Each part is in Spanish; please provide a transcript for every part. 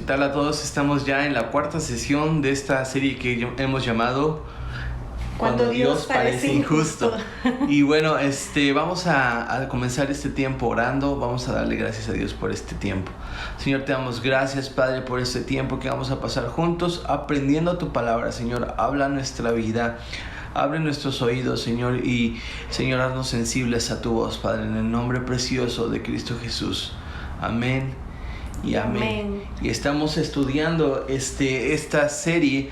tal a todos? Estamos ya en la cuarta sesión de esta serie que hemos llamado Cuando Dios parece injusto. Y bueno, vamos a comenzar este tiempo orando. Vamos a darle gracias a Dios por este tiempo. Señor, te damos gracias, Padre, por este tiempo que vamos a pasar juntos aprendiendo tu palabra. Señor, habla nuestra vida. Abre nuestros oídos, Señor, y Señor, haznos sensibles a tu voz, Padre, en el nombre precioso de Cristo Jesús. Amén y amén. Y estamos estudiando esta serie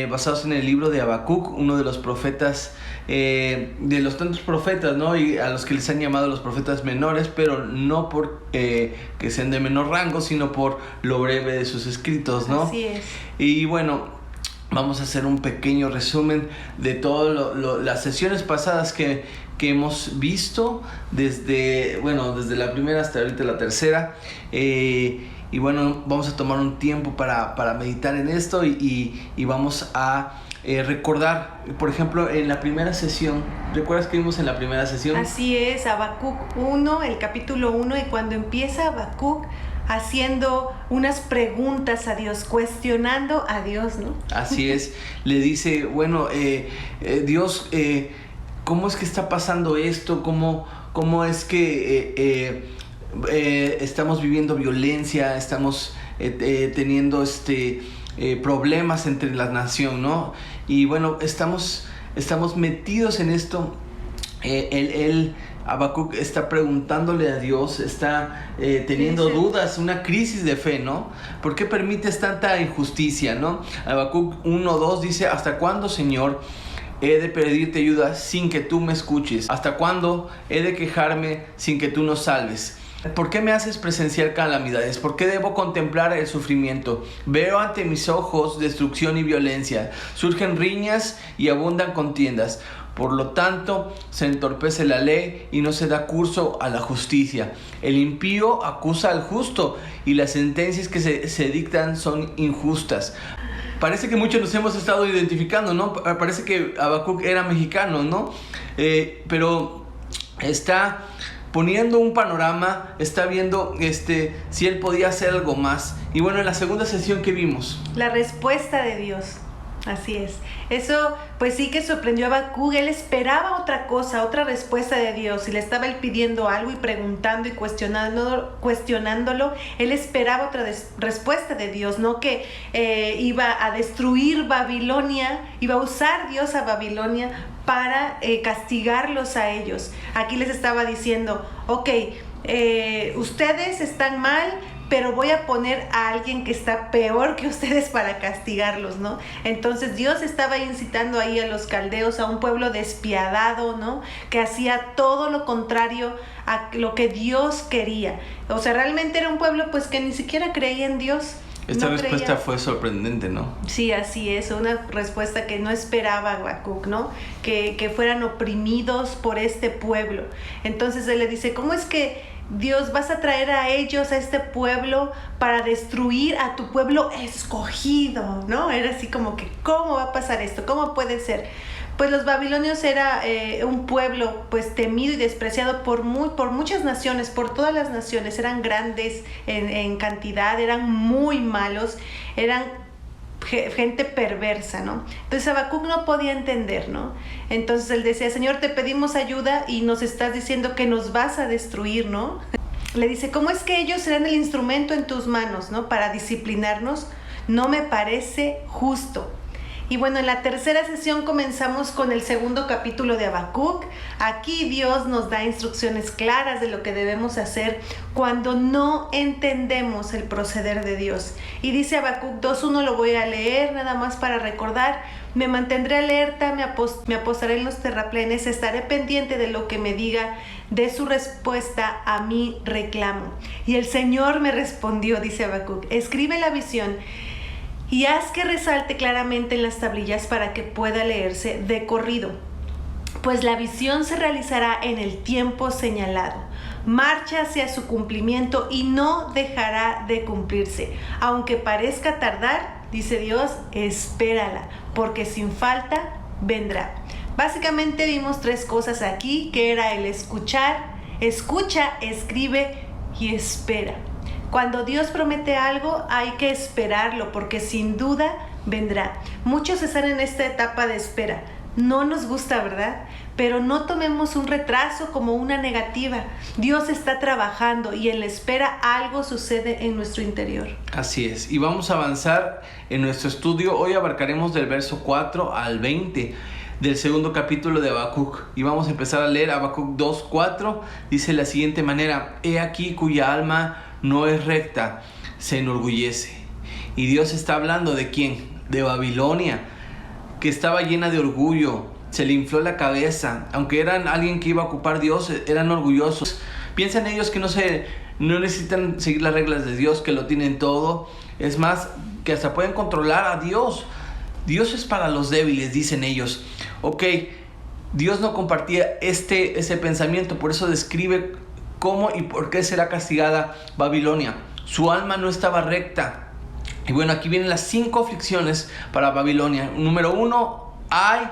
basados en el libro de Habacuc, uno de los profetas, de los tantos profetas, ¿no? Y a los que les han llamado los profetas menores, pero no por que sean de menor rango, sino por lo breve de sus escritos, ¿no? Así es. Y bueno, vamos a hacer un pequeño resumen de todas las sesiones pasadas que hemos visto desde la primera hasta ahorita la tercera. Y bueno, vamos a tomar un tiempo para meditar en esto y vamos a recordar, por ejemplo, en la primera sesión. ¿Recuerdas que vimos en la primera sesión? Así es, Habacuc 1, el capítulo 1, y cuando empieza Habacuc haciendo unas preguntas a Dios, cuestionando a Dios, ¿no? Así es, le dice, bueno, Dios, ¿cómo es que está pasando esto? ¿Cómo es que estamos viviendo violencia? Estamos teniendo problemas entre la nación, ¿no? Y bueno, estamos metidos en esto. Habacuc está preguntándole a Dios, está teniendo dudas, una crisis de fe, ¿no? ¿Por qué permites tanta injusticia, no? Habacuc 1:2 dice: ¿hasta cuándo, Señor, he de pedirte ayuda sin que tú me escuches? ¿Hasta cuándo he de quejarme sin que tú nos salves? ¿Por qué me haces presenciar calamidades? ¿Por qué debo contemplar el sufrimiento? Veo ante mis ojos destrucción y violencia. Surgen riñas y abundan contiendas. Por lo tanto, se entorpece la ley y no se da curso a la justicia. El impío acusa al justo y las sentencias que se dictan son injustas. Parece que muchos nos hemos estado identificando, ¿no? Parece que Habacuc era mexicano, ¿no? Pero está poniendo un panorama, está viendo si él podía hacer algo más. Y bueno, en la segunda sesión que vimos, la respuesta de Dios. Así es. Eso pues sí que sorprendió a Habacuc. Él esperaba otra cosa, otra respuesta de Dios. Y le estaba él pidiendo algo y preguntando y cuestionándolo. Él esperaba otra respuesta de Dios, no que iba a destruir Babilonia, iba a usar Dios a Babilonia para castigarlos a ellos. Aquí les estaba diciendo, ustedes están mal, pero voy a poner a alguien que está peor que ustedes para castigarlos, ¿no? Entonces Dios estaba incitando ahí a los caldeos, a un pueblo despiadado, ¿no? Que hacía todo lo contrario a lo que Dios quería. O sea, realmente era un pueblo pues que ni siquiera creía en Dios. Esta respuesta fue sorprendente, ¿no? Sí, así es, una respuesta que no esperaba Habacuc, ¿no? Que fueran oprimidos por este pueblo. Entonces él le dice, ¿cómo es que Dios vas a traer a ellos, a este pueblo, para destruir a tu pueblo escogido, ¿no? Era así como que, ¿cómo va a pasar esto? ¿Cómo puede ser? Pues los babilonios era un pueblo pues temido y despreciado por muchas naciones, por todas las naciones. Eran grandes en cantidad, eran muy malos, eran gente perversa, ¿no? Entonces Habacuc no podía entender, ¿no? Entonces él decía, Señor, te pedimos ayuda y nos estás diciendo que nos vas a destruir, ¿no? Le dice, ¿cómo es que ellos serán el instrumento en tus manos, ¿no? Para disciplinarnos. No me parece justo. Y bueno, en la tercera sesión comenzamos con el segundo capítulo de Habacuc. Aquí Dios nos da instrucciones claras de lo que debemos hacer cuando no entendemos el proceder de Dios. Y dice Habacuc 2:1, lo voy a leer nada más para recordar. Me mantendré alerta, me apostaré en los terraplenes, estaré pendiente de lo que me diga, de su respuesta a mi reclamo. Y el Señor me respondió, dice Habacuc, escribe la visión y haz que resalte claramente en las tablillas para que pueda leerse de corrido. Pues la visión se realizará en el tiempo señalado. Marcha hacia su cumplimiento y no dejará de cumplirse. Aunque parezca tardar, dice Dios, espérala, porque sin falta vendrá. Básicamente vimos tres cosas aquí, que era el escuchar, escucha, escribe y espera. Cuando Dios promete algo, hay que esperarlo, porque sin duda vendrá. Muchos están en esta etapa de espera. No nos gusta, ¿verdad? Pero no tomemos un retraso como una negativa. Dios está trabajando y en la espera algo sucede en nuestro interior. Así es. Y vamos a avanzar en nuestro estudio. Hoy abarcaremos del verso 4 al 20 del segundo capítulo de Habacuc. Y vamos a empezar a leer Habacuc 2:4. Dice de la siguiente manera: He aquí cuya alma no es recta, se enorgullece. Y Dios está hablando ¿de quién? De Babilonia, que estaba llena de orgullo, se le infló la cabeza. Aunque eran alguien que iba a ocupar Dios, eran orgullosos. Piensan ellos que no necesitan seguir las reglas de Dios, que lo tienen todo. Es más, que hasta pueden controlar a Dios. Dios es para los débiles, dicen ellos. Ok, Dios no compartía ese pensamiento, por eso describe cómo y por qué será castigada Babilonia. Su alma no estaba recta. Y bueno, aquí vienen las 5 aflicciones para Babilonia. Número 1, hay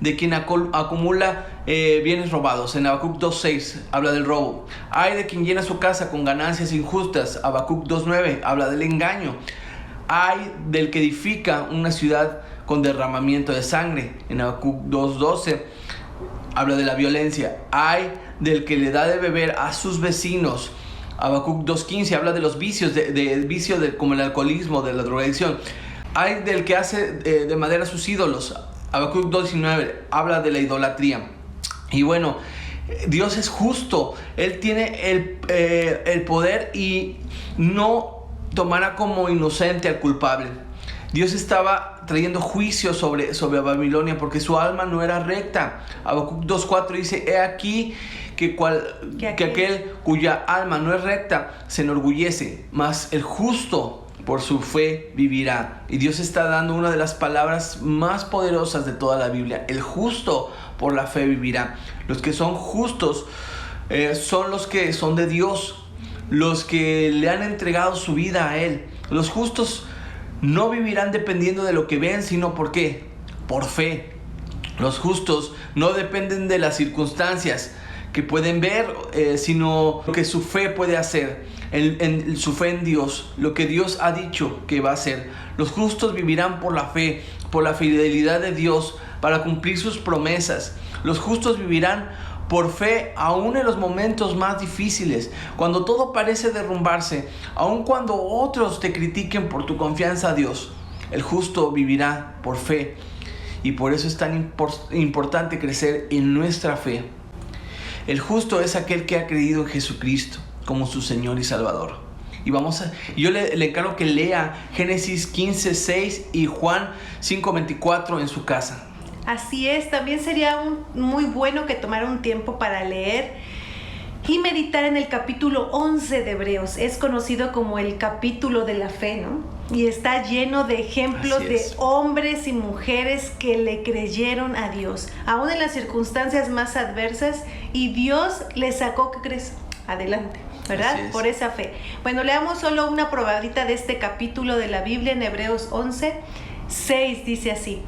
de quien acumula bienes robados. En Habacuc 2:6 habla del robo. Hay de quien llena su casa con ganancias injustas. Habacuc 2:9 habla del engaño. Hay del que edifica una ciudad con derramamiento de sangre. En Habacuc 2:12 habla de la violencia. Hay del que le da de beber a sus vecinos. Habacuc 2:15 habla de los vicios, como el alcoholismo, de la drogadicción. Hay del que hace de madera sus ídolos. Habacuc 2:19 habla de la idolatría. Y bueno, Dios es justo. Él tiene el poder y no tomará como inocente al culpable. Dios estaba trayendo juicio sobre Babilonia porque su alma no era recta. Habacuc 2:4 dice: He aquí que aquel cuya alma no es recta se enorgullece, mas el justo por su fe vivirá. Y Dios está dando una de las palabras más poderosas de toda la Biblia: el justo por la fe vivirá. Los que son justos son los que son de Dios, los que le han entregado su vida a Él. Los justos no vivirán dependiendo de lo que ven, sino ¿por qué? Por fe. Los justos no dependen de las circunstancias que pueden ver, sino lo que su fe puede hacer, su fe en Dios, lo que Dios ha dicho que va a hacer. Los justos vivirán por la fe, por la fidelidad de Dios para cumplir sus promesas. Los justos vivirán por fe aún en los momentos más difíciles, cuando todo parece derrumbarse, aun cuando otros te critiquen por tu confianza a Dios. El justo vivirá por fe, y por eso es tan importante crecer en nuestra fe. El justo es aquel que ha creído en Jesucristo como su Señor y Salvador. Y yo le encargo que lea Génesis 15:6 y Juan 5:24 en su casa. Así es, también sería muy bueno que tomara un tiempo para leer y meditar en el capítulo 11 de Hebreos. Es conocido como el capítulo de la fe, ¿no? Y está lleno de ejemplos de hombres y mujeres que le creyeron a Dios, aún en las circunstancias más adversas, y Dios les sacó, ¿qué crees? Adelante, ¿verdad? Por esa fe. Bueno, leamos solo una probadita de este capítulo de la Biblia en Hebreos 11:6, dice así: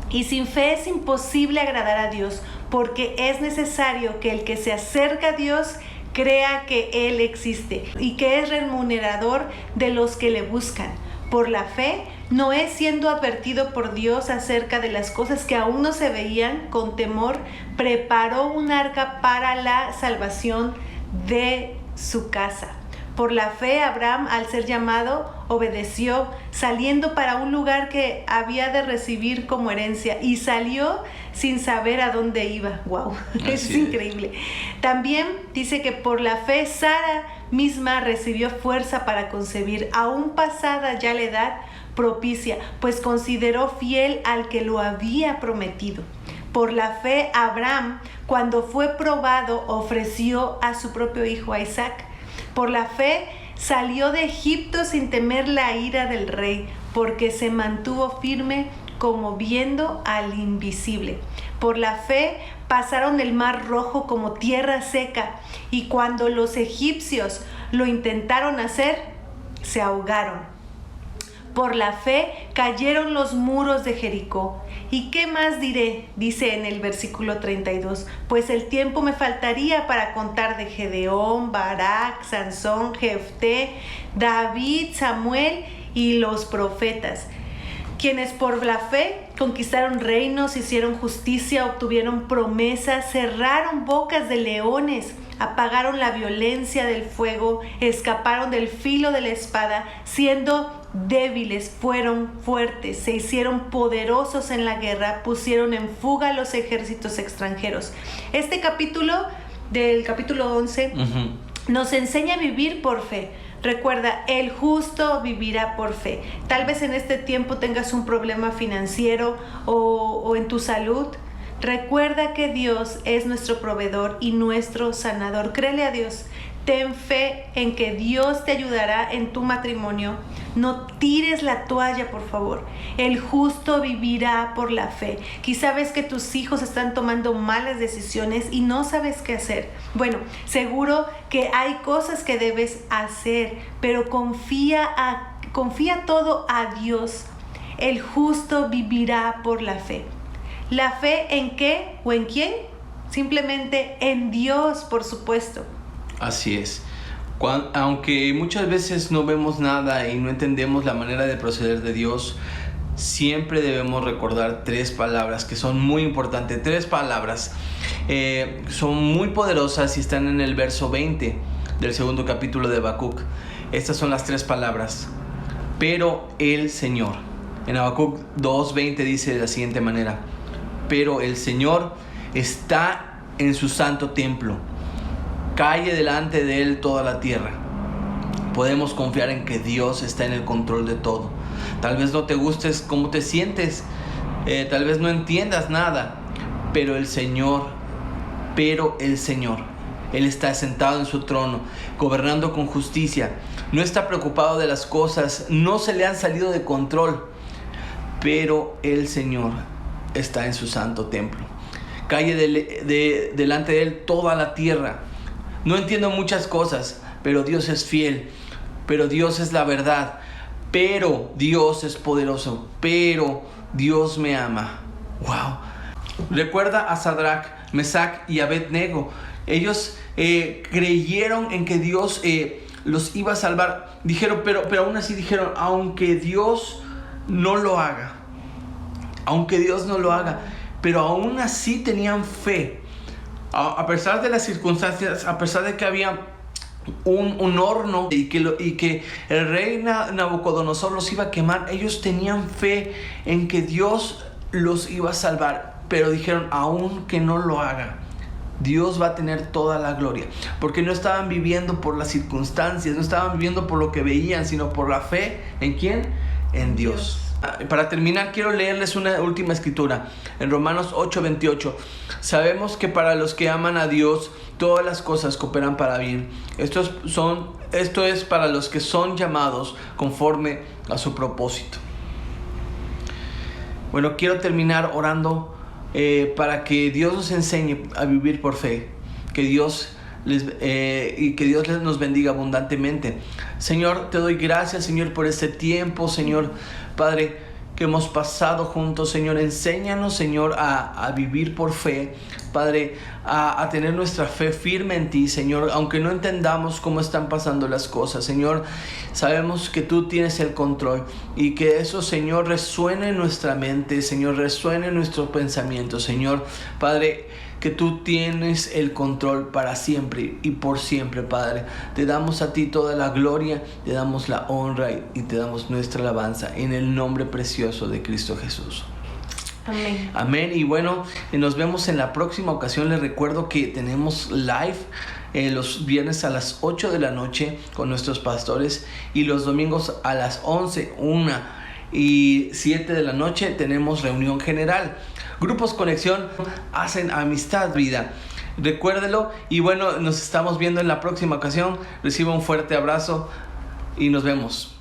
Y sin fe es imposible agradar a Dios, porque es necesario que el que se acerca a Dios crea que Él existe y que es remunerador de los que le buscan. Por la fe, Noé, siendo advertido por Dios acerca de las cosas que aún no se veían, con temor, preparó un arca para la salvación de su casa. Por la fe, Abraham, al ser llamado, obedeció, saliendo para un lugar que había de recibir como herencia, y salió sin saber a dónde iba. ¡Wow! Es increíble. También dice que por la fe, Sara misma recibió fuerza para concebir, aún pasada ya la edad propicia, pues consideró fiel al que lo había prometido. Por la fe, Abraham, cuando fue probado, ofreció a su propio hijo, a Isaac. Por la fe salió de Egipto sin temer la ira del rey, porque se mantuvo firme como viendo al invisible. Por la fe pasaron el mar rojo como tierra seca, y cuando los egipcios lo intentaron hacer, se ahogaron. Por la fe cayeron los muros de Jericó. ¿Y qué más diré? Dice en el versículo 32. Pues el tiempo me faltaría para contar de Gedeón, Barak, Sansón, Jefté, David, Samuel y los profetas, quienes por la fe conquistaron reinos, hicieron justicia, obtuvieron promesas, cerraron bocas de leones, apagaron la violencia del fuego, escaparon del filo de la espada, siendo débiles fueron fuertes, se hicieron poderosos en la guerra, pusieron en fuga a los ejércitos extranjeros. Este capítulo, del capítulo 11, nos enseña a vivir por fe. Recuerda, el justo vivirá por fe. Tal vez en este tiempo tengas un problema financiero o en tu salud. Recuerda que Dios es nuestro proveedor y nuestro sanador. Créele a Dios. Ten fe en que Dios te ayudará en tu matrimonio. No tires la toalla, por favor. El justo vivirá por la fe. Quizá ves que tus hijos están tomando malas decisiones y no sabes qué hacer. Bueno, seguro que hay cosas que debes hacer, pero confía todo a Dios. El justo vivirá por la fe. ¿La fe en qué o en quién? Simplemente en Dios, por supuesto. Así es. Aunque muchas veces no vemos nada y no entendemos la manera de proceder de Dios, siempre debemos recordar 3 palabras que son muy importantes. 3 palabras son muy poderosas y están en el verso 20 del segundo capítulo de Habacuc. Estas son las 3 palabras. Pero el Señor. En Habacuc 2:20 dice de la siguiente manera: pero el Señor está en su santo templo. Calle delante de Él toda la tierra. Podemos confiar en que Dios está en el control de todo. Tal vez no te gustes cómo te sientes, tal vez no entiendas nada, pero el Señor, Él está sentado en su trono, gobernando con justicia. No está preocupado de las cosas, no se le han salido de control, pero el Señor está en su santo templo. Calle delante de Él toda la tierra. No entiendo muchas cosas, pero Dios es fiel, pero Dios es la verdad, pero Dios es poderoso, pero Dios me ama. ¡Wow! Recuerda a Sadrach, Mesach y Abed-nego. Ellos creyeron en que Dios los iba a salvar. Dijeron, pero aún así dijeron, aunque Dios no lo haga, pero aún así tenían fe. A pesar de las circunstancias, a pesar de que había un horno y que el rey Nabucodonosor los iba a quemar, ellos tenían fe en que Dios los iba a salvar. Pero dijeron, aunque no lo haga, Dios va a tener toda la gloria. Porque no estaban viviendo por las circunstancias, no estaban viviendo por lo que veían, sino por la fe. ¿En quién? En Dios. Para terminar, quiero leerles una última escritura. En Romanos 8:28. Sabemos que para los que aman a Dios, todas las cosas cooperan para bien. Esto es para los que son llamados conforme a su propósito. Bueno, quiero terminar orando para que Dios nos enseñe a vivir por fe. Que Dios nos bendiga abundantemente. Señor, te doy gracias, Señor, por este tiempo, Señor, Padre, que hemos pasado juntos. Señor, enséñanos, Señor, a vivir por fe, Padre, a tener nuestra fe firme en ti, Señor, aunque no entendamos cómo están pasando las cosas. Señor, sabemos que tú tienes el control y que eso, Señor, resuene en nuestra mente, Señor, resuene en nuestros pensamientos, Señor, Padre, que tú tienes el control para siempre y por siempre, Padre. Te damos a ti toda la gloria, te damos la honra y te damos nuestra alabanza en el nombre precioso de Cristo Jesús. Amén. Amén. Y bueno, nos vemos en la próxima ocasión. Les recuerdo que tenemos live los viernes a las 8 de la noche con nuestros pastores y los domingos a las 11, 1 y 7 de la noche tenemos reunión general. Grupos Conexión hacen amistad, vida. Recuérdelo y bueno, nos estamos viendo en la próxima ocasión. Reciba un fuerte abrazo y nos vemos.